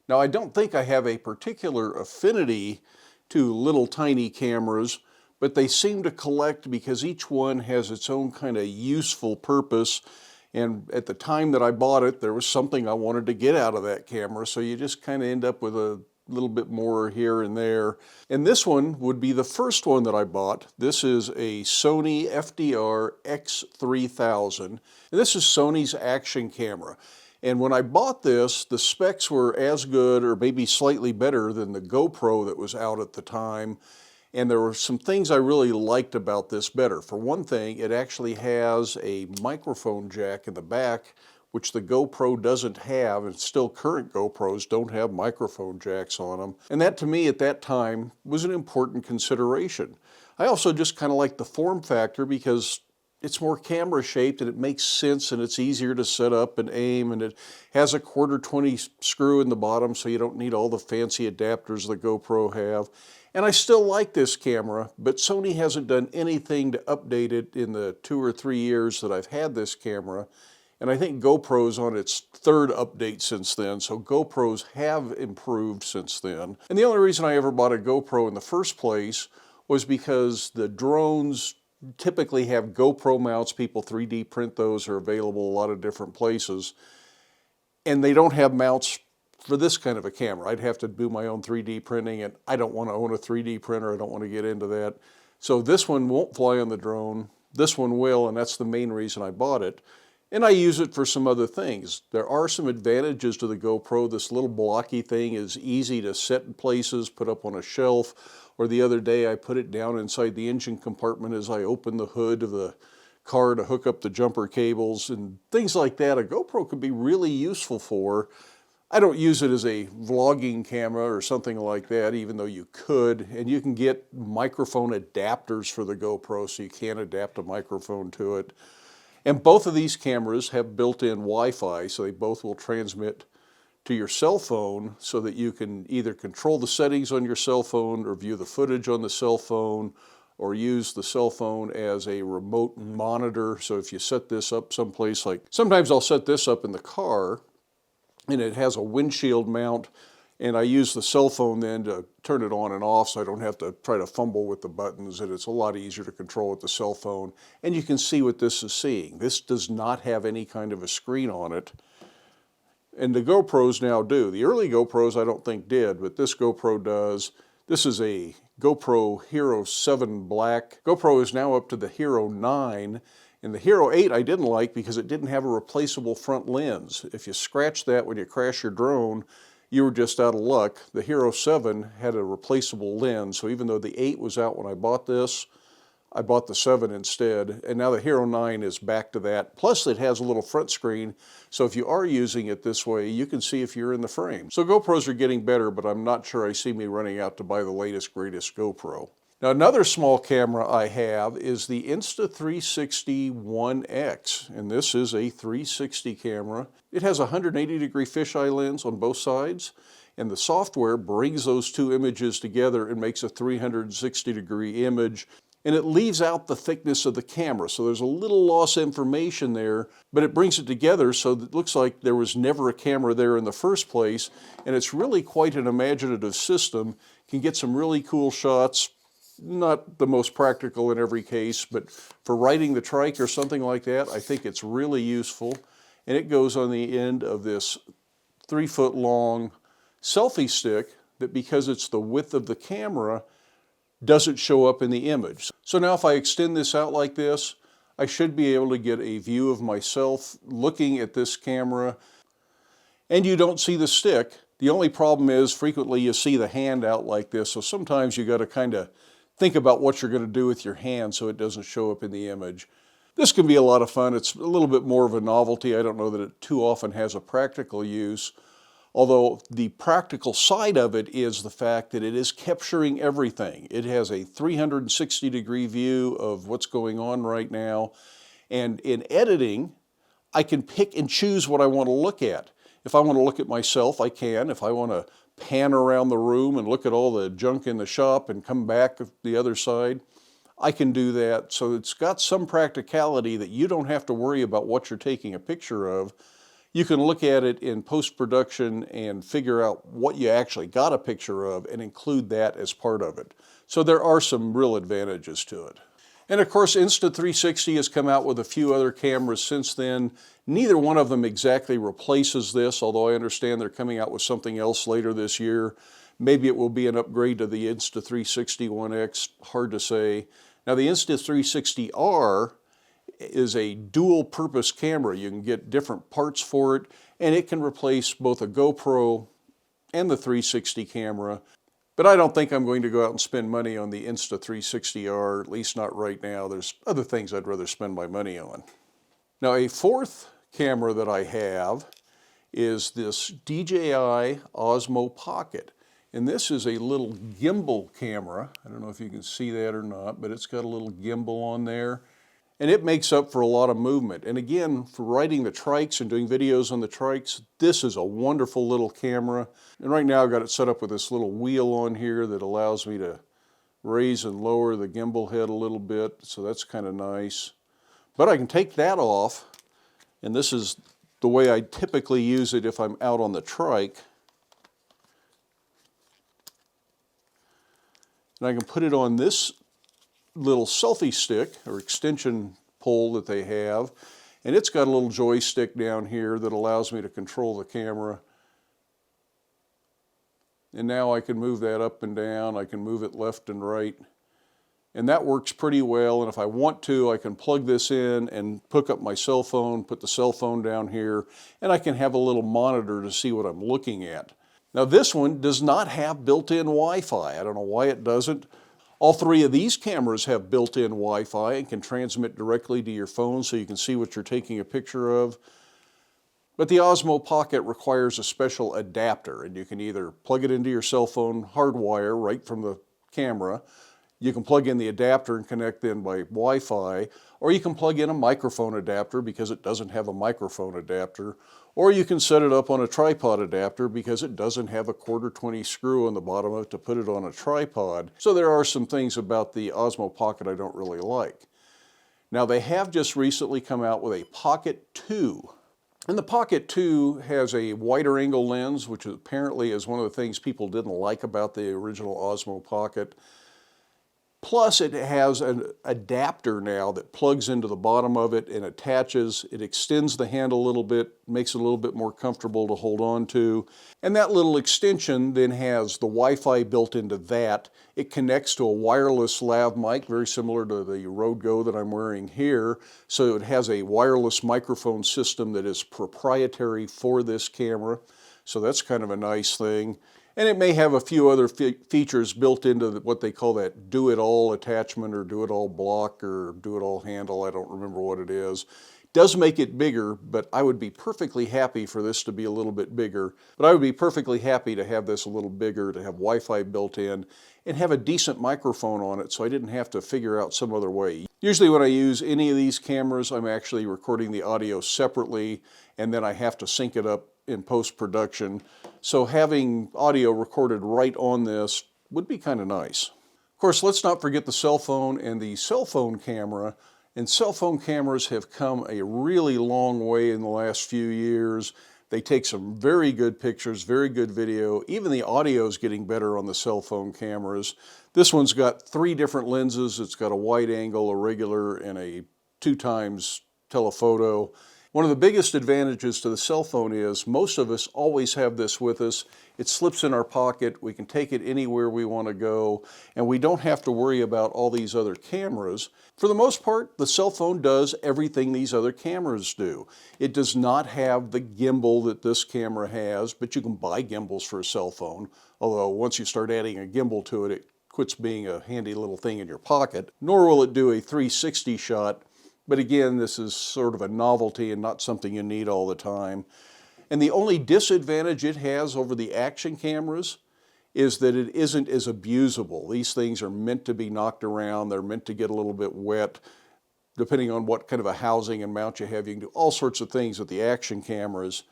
Now, I don't think I have a particular affinity to little tiny cameras, but they seem to collect because each one has its own kind of useful purpose. And at the time that I bought it, there was something I wanted to get out of that camera, so you just kind of end up with a little bit more here and there. And this one would be the first one that I bought. This is a Sony FDR X3000, and this is Sony's action camera. And when I bought this, the specs were as good or maybe slightly better than the GoPro that was out at the time. And there were some things I really liked about this better. For one thing, it actually has a microphone jack in the back, which the GoPro doesn't have, and still current GoPros don't have microphone jacks on them. And that, to me, at that time, was an important consideration. I also just kind of like the form factor because it's more camera shaped and it makes sense and it's easier to set up and aim, and it has a 1/4 screw in the bottom, so you don't need all the fancy adapters the GoPro have. And I still like this camera, but Sony hasn't done anything to update it in the 2 or 3 years that I've had this camera. And I think GoPro's on its 3rd update since then, so GoPros have improved since then. And the only reason I ever bought a GoPro in the first place was because the drones typically have GoPro mounts. People 3D print those, are available a lot of different places. And they don't have mounts for this kind of a camera. I'd have to do my own 3D printing, and I don't want to own a 3D printer. I don't want to get into that. So this one won't fly on the drone. This one will, and that's the main reason I bought it. And I use it for some other things. There are some advantages to the GoPro. This little blocky thing is easy to set in places, put up on a shelf. Or the other day I put it down inside the engine compartment as I opened the hood of the car to hook up the jumper cables and things like that. A GoPro could be really useful for. I don't use it as a vlogging camera or something like that, even though you could. And you can get microphone adapters for the GoPro, so you can adapt a microphone to it. And both of these cameras have built-in Wi-Fi, so they both will transmit to your cell phone so that you can either control the settings on your cell phone or view the footage on the cell phone, or use the cell phone as a remote monitor. So if you set this up someplace, like sometimes I'll set this up in the car, and it has a windshield mount, and I use the cell phone then to turn it on and off so I don't have to try to fumble with the buttons, and it's a lot easier to control with the cell phone. And you can see what this is seeing. This does not have any kind of a screen on it, and the GoPros now do. The early GoPros I don't think did, but this GoPro does. This is a GoPro Hero 7 Black. GoPro is now up to the Hero 9, and the Hero 8 I didn't like because it didn't have a replaceable front lens. If you scratch that when you crash your drone, you were just out of luck. The Hero 7 had a replaceable lens, so even though the 8 was out when I bought this, I bought the 7 instead, and now the Hero 9 is back to that. Plus it has a little front screen, so if you are using it this way, you can see if you're in the frame. So GoPros are getting better, but I'm not sure I see me running out to buy the latest, greatest GoPro. Now, another small camera I have is the Insta360 One X, and this is a 360 camera. It has a 180-degree fisheye lens on both sides, and the software brings those two images together and makes a 360-degree image, and it leaves out the thickness of the camera, so there's a little loss information there, but it brings it together so that it looks like there was never a camera there in the first place, and it's really quite an imaginative system. Can get some really cool shots. Not the most practical in every case, but for riding the trike or something like that, I think it's really useful. And it goes on the end of this 3-foot-long selfie stick that, because it's the width of the camera, doesn't show up in the image. So now if I extend this out like this, I should be able to get a view of myself looking at this camera, and you don't see the stick. The only problem is frequently you see the hand out like this, so sometimes you got to kind of think about what you're going to do with your hand so it doesn't show up in the image. This can be a lot of fun. It's a little bit more of a novelty. I don't know that it too often has a practical use, although the practical side of it is the fact that it is capturing everything. It has a 360-degree view of what's going on right now, and in editing, I can pick and choose what I want to look at. If I want to look at myself, I can. If I want to pan around the room and look at all the junk in the shop and come back the other side, I can do that. So it's got some practicality that you don't have to worry about what you're taking a picture of. You can look at it in post-production and figure out what you actually got a picture of and include that as part of it. So there are some real advantages to it. And of course, Insta360 has come out with a few other cameras since then. Neither one of them exactly replaces this, although I understand they're coming out with something else later this year. Maybe it will be an upgrade to the Insta360 One X, hard to say. Now the Insta360 R is a dual purpose camera. You can get different parts for it, and it can replace both a GoPro and the 360 camera. But I don't think I'm going to go out and spend money on the Insta360 R, at least not right now. There's other things I'd rather spend my money on. Now a fourth camera that I have is this DJI Osmo Pocket. And this is a little gimbal camera. I don't know if you can see that or not, but it's got a little gimbal on there. And it makes up for a lot of movement. And again, for riding the trikes and doing videos on the trikes, this is a wonderful little camera. And right now I've got it set up with this little wheel on here that allows me to raise and lower the gimbal head a little bit. So that's kind of nice. But I can take that off, and this is the way I typically use it if I'm out on the trike. And I can put it on this little selfie stick or extension pole that they have, and it's got a little joystick down here that allows me to control the camera. And now I can move that up and down, I can move it left and right, and that works pretty well. And if I want to, I can plug this in and hook up my cell phone, put the cell phone down here, and I can have a little monitor to see what I'm looking at. Now this one does not have built-in Wi-Fi. I don't know why it doesn't. All three of these cameras have built-in Wi-Fi and can transmit directly to your phone so you can see what you're taking a picture of. But the Osmo Pocket requires a special adapter, and you can either plug it into your cell phone hardwire right from the camera, you can plug in the adapter and connect in by Wi-Fi, or you can plug in a microphone adapter because it doesn't have a microphone adapter, or you can set it up on a tripod adapter because it doesn't have a 1/4-20 screw on the bottom of it to put it on a tripod. So there are some things about the Osmo Pocket I don't really like. Now they have just recently come out with a Pocket 2. And the Pocket 2 has a wider angle lens, which apparently is one of the things people didn't like about the original Osmo Pocket. Plus it has an adapter now that plugs into the bottom of it and attaches. It extends the handle a little bit, makes it a little bit more comfortable to hold on to. And that little extension then has the Wi-Fi built into that. It connects to a wireless lav mic, very similar to the Rode Go that I'm wearing here. So it has a wireless microphone system that is proprietary for this camera. So that's kind of a nice thing. And it may have a few other features built into what they call that do-it-all attachment or do-it-all block or do-it-all handle. I don't remember what it is. It does make it bigger, but I would be perfectly happy for this to be a little bit bigger. But I would be perfectly happy to have this a little bigger, to have Wi-Fi built in, and have a decent microphone on it so I didn't have to figure out some other way. Usually when I use any of these cameras, I'm actually recording the audio separately, and then I have to sync it up in post-production. So having audio recorded right on this would be kind of nice. Of course, let's not forget the cell phone and the cell phone camera. And cell phone cameras have come a really long way in the last few years. They take some very good pictures, very good video. Even the audio is getting better on the cell phone cameras. This one's got 3 different lenses. It's got a wide angle, a regular, and a 2x telephoto. One of the biggest advantages to the cell phone is most of us always have this with us. It slips in our pocket, we can take it anywhere we want to go, and we don't have to worry about all these other cameras. For the most part, the cell phone does everything these other cameras do. It does not have the gimbal that this camera has, but you can buy gimbals for a cell phone, although once you start adding a gimbal to it, it quits being a handy little thing in your pocket. Nor will it do a 360 shot. But again, this is sort of a novelty and not something you need all the time. And the only disadvantage it has over the action cameras is that it isn't as abusable. These things are meant to be knocked around. They're meant to get a little bit wet. Depending on what kind of a housing and mount you have, you can do all sorts of things with the action cameras.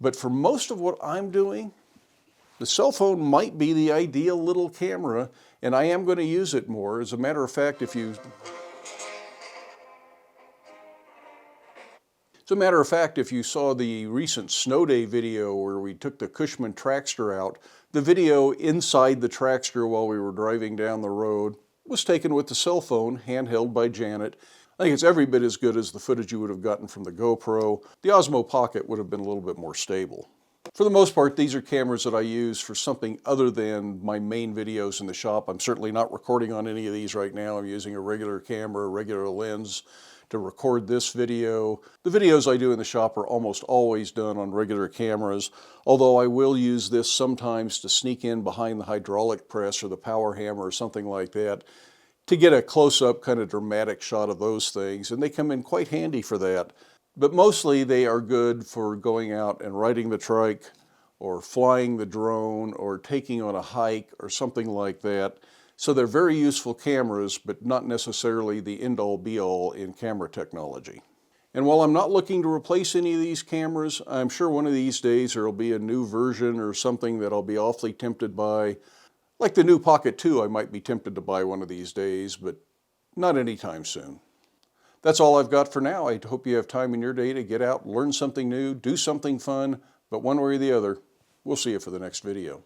But for most of what I'm doing, the cell phone might be the ideal little camera, and I am going to use it more. As a matter of fact, As a matter of fact, if you saw the recent snow day video where we took the Cushman Trackster out, the video inside the Trackster while we were driving down the road was taken with the cell phone, handheld by Janet. I think it's every bit as good as the footage you would have gotten from the GoPro. The Osmo Pocket would have been a little bit more stable. For the most part, these are cameras that I use for something other than my main videos in the shop. I'm certainly not recording on any of these right now. I'm using a regular camera, a regular lens to record this video. The videos I do in the shop are almost always done on regular cameras, although I will use this sometimes to sneak in behind the hydraulic press or the power hammer or something like that to get a close-up kind of dramatic shot of those things, and they come in quite handy for that. But mostly they are good for going out and riding the trike or flying the drone or taking on a hike or something like that. So they're very useful cameras, but not necessarily the end-all be-all in camera technology. And while I'm not looking to replace any of these cameras, I'm sure one of these days there will be a new version or something that I'll be awfully tempted by. Like the new Pocket 2, I might be tempted to buy one of these days, but not anytime soon. That's all I've got for now. I hope you have time in your day to get out, learn something new, do something fun, but one way or the other, we'll see you for the next video.